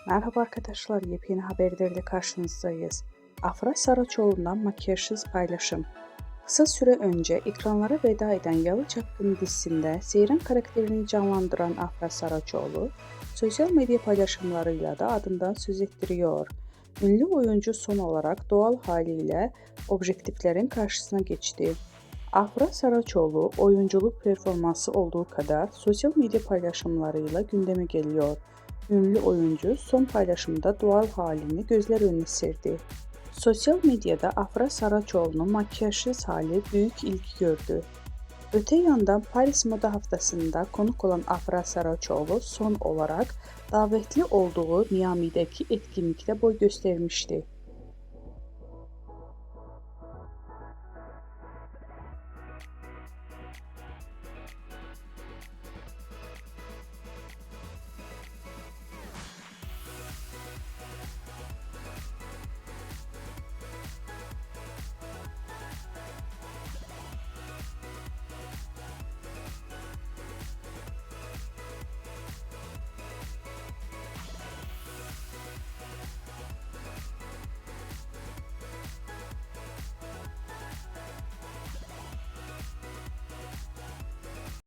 Merhaba arkadaşlar, yepyeni haberlerle karşınızdayız. Afra Saraçoğlu'ndan makyajsız paylaşım. Kısa süre önce ekranlara veda eden Yalı Çapkını dizisinde Seyran karakterini canlandıran Afra Saraçoğlu, sosyal medya paylaşımlarıyla da adından söz ettiriyor. Ünlü oyuncu son olarak doğal haliyle objektiflerin karşısına geçti. Afra Saraçoğlu oyunculuk performansı olduğu kadar sosyal medya paylaşımlarıyla gündeme geliyor. Ünlü oyuncu son paylaşımda doğal halini gözler önüne serdi. Sosyal medyada Afra Saraçoğlu'nun makyajsız hali büyük ilgi gördü. Öte yandan Paris Moda Haftası'nda konuk olan Afra Saraçoğlu son olarak davetli olduğu Miami'deki etkinlikte boy göstermişti.